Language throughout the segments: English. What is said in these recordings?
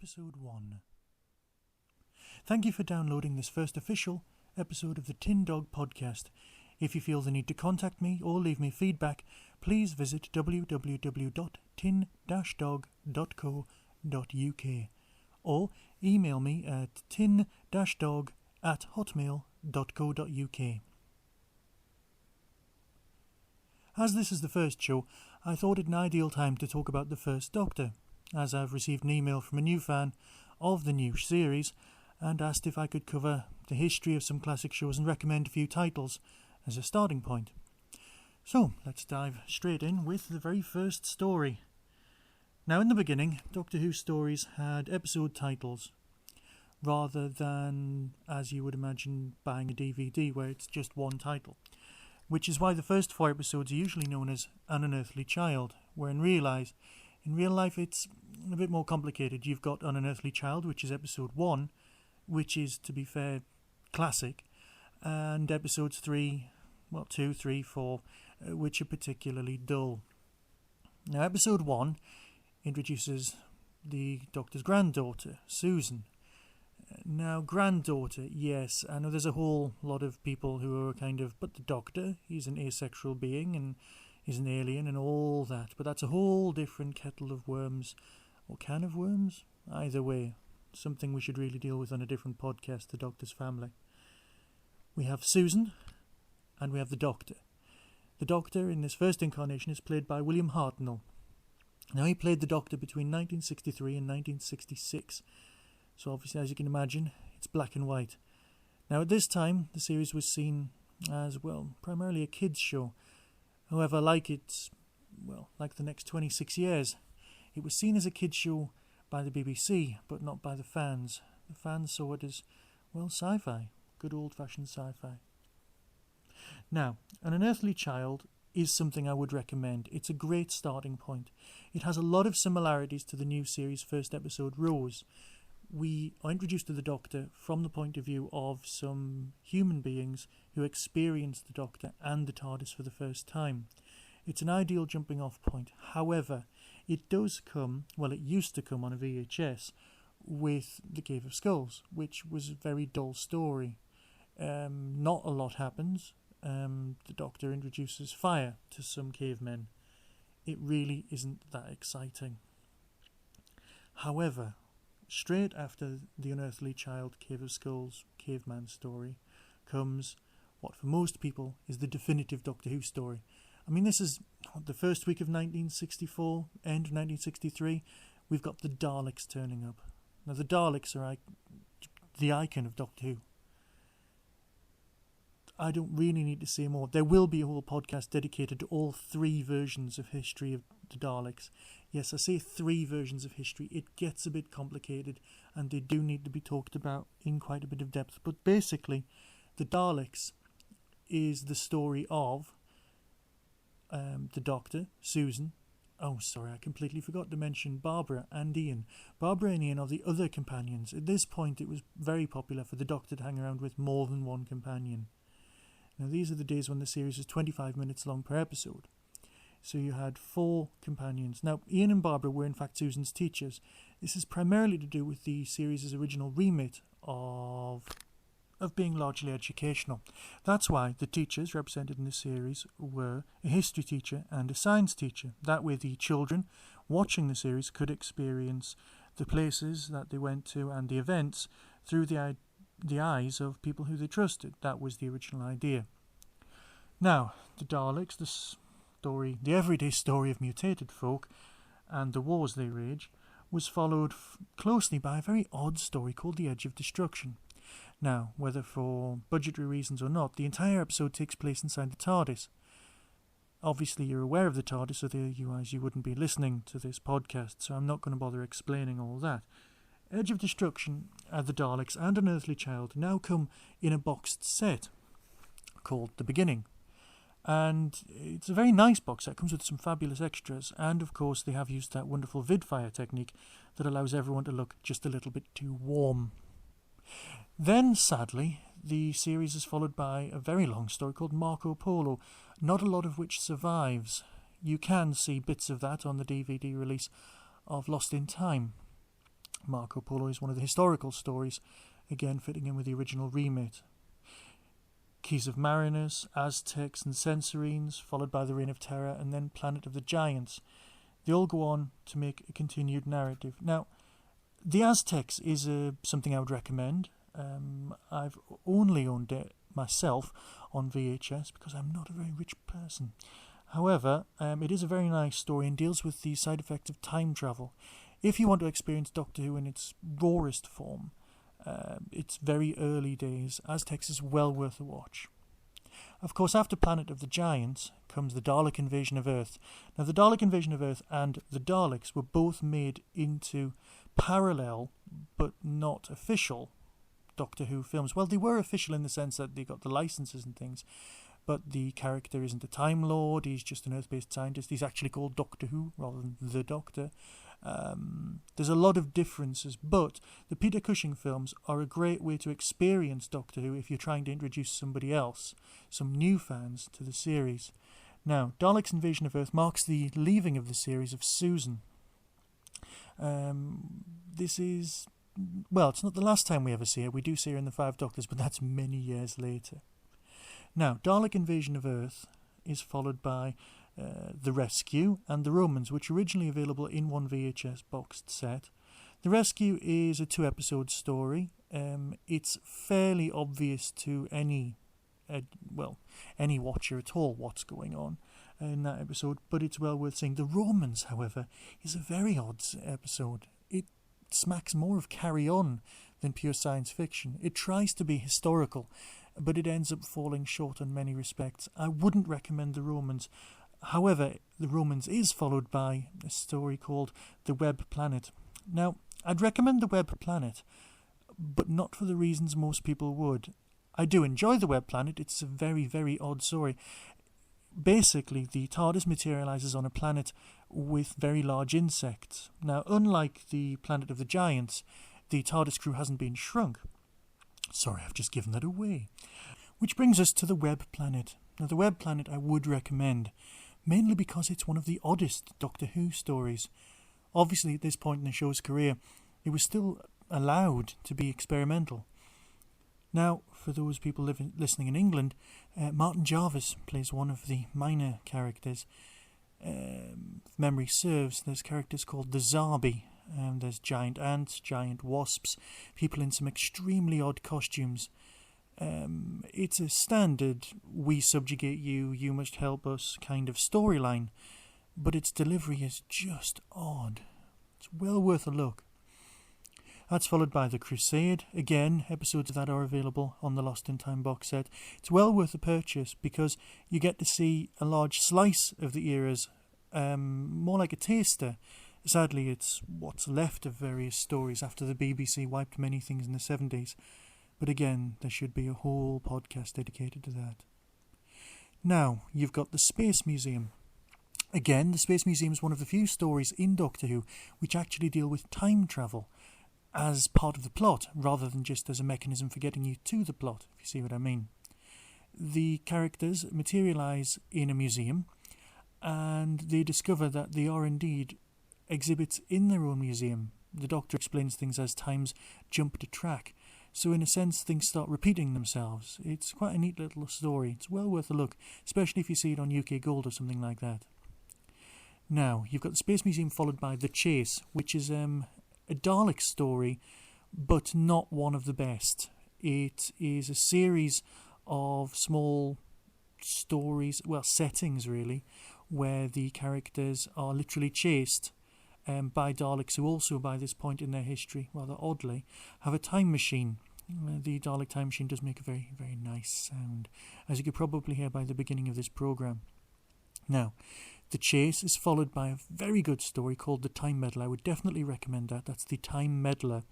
Episode 1. Thank you for downloading this first official episode of the Tin Dog podcast. If you feel the need to contact me or leave me feedback, please visit www.tin-dog.co.uk or email me at tin-dog@hotmail.co.uk. As this is the first show, I thought it an ideal time to talk about the First Doctor, as I've received an email from a new fan of the new series and asked if I could cover the history of some classic shows and recommend a few titles as a starting point. So, let's dive straight in with the very first story. Now, in the beginning, Doctor Who stories had episode titles, rather than, as you would imagine, buying a DVD where it's just one title, which is why the first 4 episodes are usually known as An Unearthly Child, where in real life it's a bit more complicated. You've got An Unearthly Child, which is episode 1, which is, to be fair, classic, and episodes 2, 3, 4, which are particularly dull. Now, episode 1 introduces the Doctor's granddaughter, Susan. Now, granddaughter, yes, I know there's a whole lot of people who are but the Doctor, he's an asexual being and he's an alien and all that, but that's a whole different kettle of worms, or can of worms? Either way, something we should really deal with on a different podcast, The Doctor's Family. We have Susan, and we have the Doctor. The Doctor in this first incarnation is played by William Hartnell. Now, he played the Doctor between 1963 and 1966, so obviously, as you can imagine, it's black and white. Now, at this time, the series was seen as, primarily a kids' show. However, like the next 26 years, it was seen as a kids' show by the BBC, but not by the fans. The fans saw it as, sci-fi. Good old-fashioned sci-fi. Now, An Unearthly Child is something I would recommend. It's a great starting point. It has a lot of similarities to the new series' first episode, Rose. We are introduced to the Doctor from the point of view of some human beings who experience the Doctor and the TARDIS for the first time. It's an ideal jumping off point. However, it does come, it used to come on a VHS with The Cave of Skulls, which was a very dull story. Not a lot happens. The Doctor introduces fire to some cavemen. It really isn't that exciting. However, straight after the Unearthly Child Cave of Skulls caveman story comes what for most people is the definitive Doctor Who story. I mean, this is the first week of 1964, end of 1963. We've got the Daleks turning up. Now, the Daleks are the icon of Doctor Who. I don't really need to say more. There will be a whole podcast dedicated to all 3 versions of history of the Daleks. Yes, I say 3 versions of history. It gets a bit complicated, and they do need to be talked about in quite a bit of depth. But basically, the Daleks is the story of the Doctor, Susan. Oh, sorry, I completely forgot to mention Barbara and Ian. Barbara and Ian are the other companions. At this point, it was very popular for the Doctor to hang around with more than one companion. Now, these are the days when the series was 25 minutes long per episode. So you had 4 companions. Now, Ian and Barbara were in fact Susan's teachers. This is primarily to do with the series' original remit of being largely educational. That's why the teachers represented in the series were a history teacher and a science teacher. That way the children watching the series could experience the places that they went to and the events through the eyes of people who they trusted. That was the original idea. Now, the Daleks, the everyday story of mutated folk and the wars they wage, was followed closely by a very odd story called The Edge of Destruction. Now, whether for budgetary reasons or not, the entire episode takes place inside the TARDIS. Obviously, you're aware of the TARDIS, otherwise you wouldn't be listening to this podcast, so I'm not going to bother explaining all that. Edge of Destruction, the Daleks, and An Unearthly Child now come in a boxed set called The Beginning. And it's a very nice box set. It comes with some fabulous extras, and of course they have used that wonderful vidfire technique that allows everyone to look just a little bit too warm. Then, sadly, the series is followed by a very long story called Marco Polo, not a lot of which survives. You can see bits of that on the DVD release of Lost in Time. Marco Polo is one of the historical stories, again fitting in with the original remit. Keys of Marinus, Aztecs and Sensorines, followed by the Reign of Terror, and then Planet of the Giants. They all go on to make a continued narrative. Now, the Aztecs is something I would recommend. I've only owned it myself on VHS because I'm not a very rich person. However, it is a very nice story and deals with the side effects of time travel. If you want to experience Doctor Who in its rawest form, it's very early days. Aztecs is well worth a watch. Of course, after Planet of the Giants comes the Dalek invasion of Earth. Now, the Dalek invasion of Earth and the Daleks were both made into parallel, but not official, Doctor Who films. Well, they were official in the sense that they got the licenses and things, but the character isn't a Time Lord, he's just an Earth-based scientist. He's actually called Doctor Who rather than the Doctor. There's a lot of differences, but the Peter Cushing films are a great way to experience Doctor Who if you're trying to introduce somebody else, some new fans to the series. Now, Dalek's Invasion of Earth marks the leaving of the series of Susan. This is, well, it's not the last time we ever see her. We do see her in the Five Doctors, but that's many years later. Now, Dalek Invasion of Earth is followed by The Rescue and The Romans, which are originally available in one VHS boxed set. The Rescue is a 2-episode story. It's fairly obvious to any watcher at all what's going on in that episode, but it's well worth seeing. The Romans, however, is a very odd episode. It smacks more of Carry On than pure science fiction. It tries to be historical, but it ends up falling short in many respects. I wouldn't recommend The Romans. However, The Romans is followed by a story called The Web Planet. Now, I'd recommend The Web Planet, but not for the reasons most people would. I do enjoy The Web Planet. It's a very, very odd story. Basically, the TARDIS materialises on a planet with very large insects. Now, unlike the Planet of the Giants, the TARDIS crew hasn't been shrunk. Sorry, I've just given that away. Which brings us to The Web Planet. Now, The Web Planet I would recommend, mainly because it's one of the oddest Doctor Who stories. Obviously, at this point in the show's career, it was still allowed to be experimental. Now, for those people listening in England, Martin Jarvis plays one of the minor characters. If memory serves, there's characters called the Zarbi. There's giant ants, giant wasps, people in some extremely odd costumes. It's a standard, we subjugate you, you must help us kind of storyline, but its delivery is just odd. It's well worth a look. That's followed by The Crusade. Again, episodes of that are available on the Lost in Time box set. It's well worth a purchase because you get to see a large slice of the eras, more like a taster. Sadly, it's what's left of various stories after the BBC wiped many things in the 70s. But again, there should be a whole podcast dedicated to that. Now, you've got the Space Museum. Again, the Space Museum is one of the few stories in Doctor Who which actually deal with time travel as part of the plot, rather than just as a mechanism for getting you to the plot, if you see what I mean. The characters materialise in a museum, and they discover that they are indeed exhibits in their own museum. The Doctor explains things as times jump to track, so in a sense things start repeating themselves. It's quite a neat little story. It's well worth a look, especially if you see it on UK Gold or something like that. Now, you've got the Space Museum followed by The Chase, which is a Dalek story, but not one of the best. It is a series of small stories, well, settings really, where the characters are literally chased by Daleks who also, by this point in their history, rather oddly, have a time machine. The Dalek time machine does make a very, very nice sound, as you could probably hear by the beginning of this programme. Now, The Chase is followed by a very good story called The Time Meddler. I would definitely recommend that. That's The Time Meddler.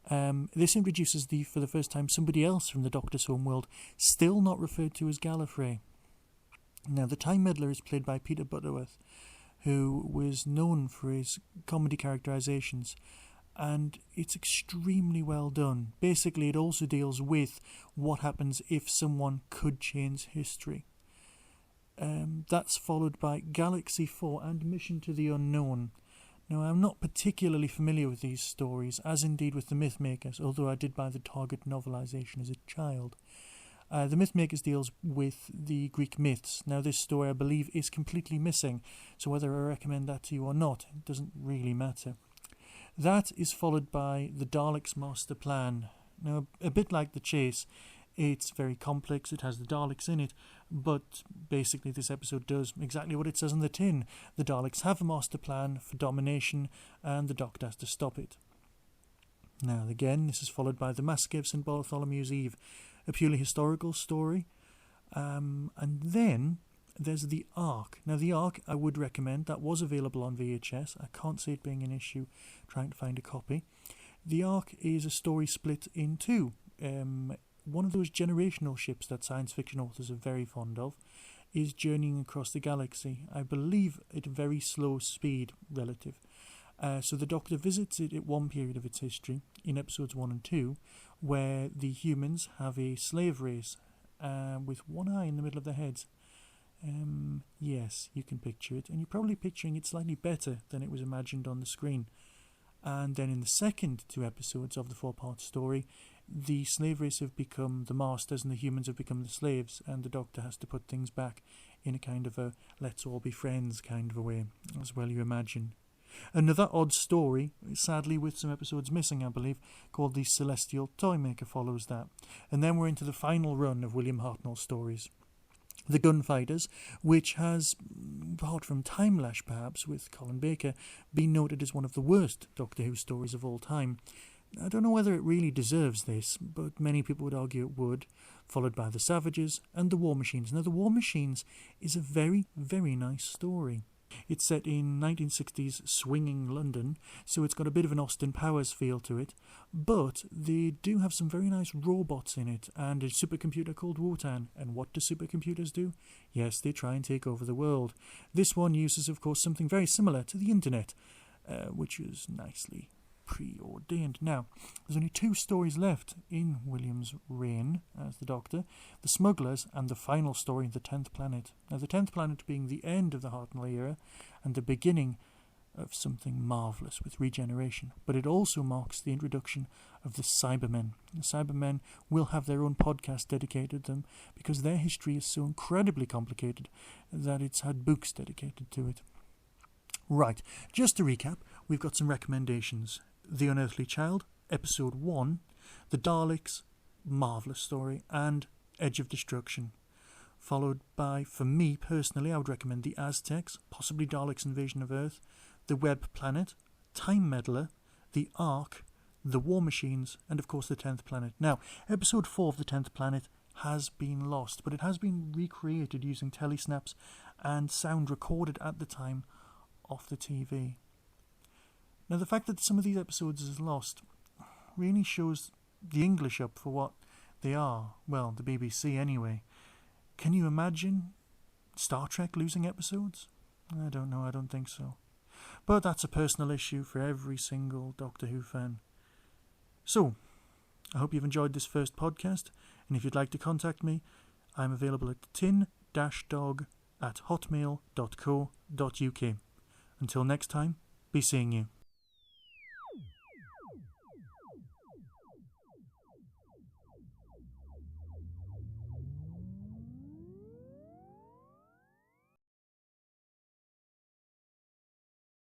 This introduces, for the first time, somebody else from the Doctor's homeworld, still not referred to as Gallifrey. Now, The Time Meddler is played by Peter Butterworth, who was known for his comedy characterizations, and it's extremely well done. Basically, it also deals with what happens if someone could change history. That's followed by Galaxy 4 and Mission to the Unknown. Now, I'm not particularly familiar with these stories, as indeed with the Mythmakers, although I did buy the Target novelisation as a child. The Mythmakers deals with the Greek myths. Now, this story, I believe, is completely missing, so whether I recommend that to you or not, it doesn't really matter. That is followed by the Daleks' Master Plan. Now, a bit like The Chase, it's very complex, it has the Daleks in it, but basically this episode does exactly what it says on the tin. The Daleks have a master plan for domination, and the Doctor has to stop it. Now, again, this is followed by The Massacre of St. Bartholomew's Eve, a purely historical story. And then there's The Ark. Now, The Ark, I would recommend. That was available on VHS. I can't see it being an issue trying to find a copy. The Ark is a story split in two. One of those generational ships that science fiction authors are very fond of is journeying across the galaxy, I believe at a very slow speed relative. So the Doctor visits it at one period of its history, in episodes 1 and 2, where the humans have a slave race with one eye in the middle of their heads. Yes, you can picture it, and you're probably picturing it slightly better than it was imagined on the screen. And then in the second 2 episodes of the 4-part story, the slave race have become the masters and the humans have become the slaves, and the Doctor has to put things back in a kind of a let's all be friends kind of a way, as well you imagine. Another odd story, sadly with some episodes missing I believe, called The Celestial Toymaker follows that. And then we're into the final run of William Hartnell stories. The Gunfighters, which has, apart from Timelash perhaps with Colin Baker, been noted as one of the worst Doctor Who stories of all time. I don't know whether it really deserves this, but many people would argue it would, followed by The Savages and The War Machines. Now, The War Machines is a very, very nice story. It's set in 1960s swinging London, so it's got a bit of an Austin Powers feel to it, but they do have some very nice robots in it, and a supercomputer called Wotan. And what do supercomputers do? Yes, they try and take over the world. This one uses, of course, something very similar to the internet, which is nicely preordained. Now, there's only 2 stories left in William's reign as the Doctor: The Smugglers and the final story, The 10th Planet. Now, The 10th Planet being the end of the Hartnell era and the beginning of something marvellous with regeneration, but it also marks the introduction of the Cybermen. The Cybermen will have their own podcast dedicated to them because their history is so incredibly complicated that it's had books dedicated to it. Right, just to recap, we've got some recommendations. The Unearthly Child, Episode 1, The Daleks, marvellous story, and Edge of Destruction. Followed by, for me personally, I would recommend The Aztecs, possibly Daleks' Invasion of Earth, The Web Planet, Time Meddler, The Ark, The War Machines, and of course The 10th Planet. Now, Episode 4 of The 10th Planet has been lost, but it has been recreated using telesnaps and sound recorded at the time off the TV. Now, the fact that some of these episodes is lost really shows the English up for what they are. Well, the BBC anyway. Can you imagine Star Trek losing episodes? I don't know, I don't think so. But that's a personal issue for every single Doctor Who fan. So, I hope you've enjoyed this first podcast, and if you'd like to contact me, I'm available at tin-dog@hotmail.co.uk. Until next time, be seeing you.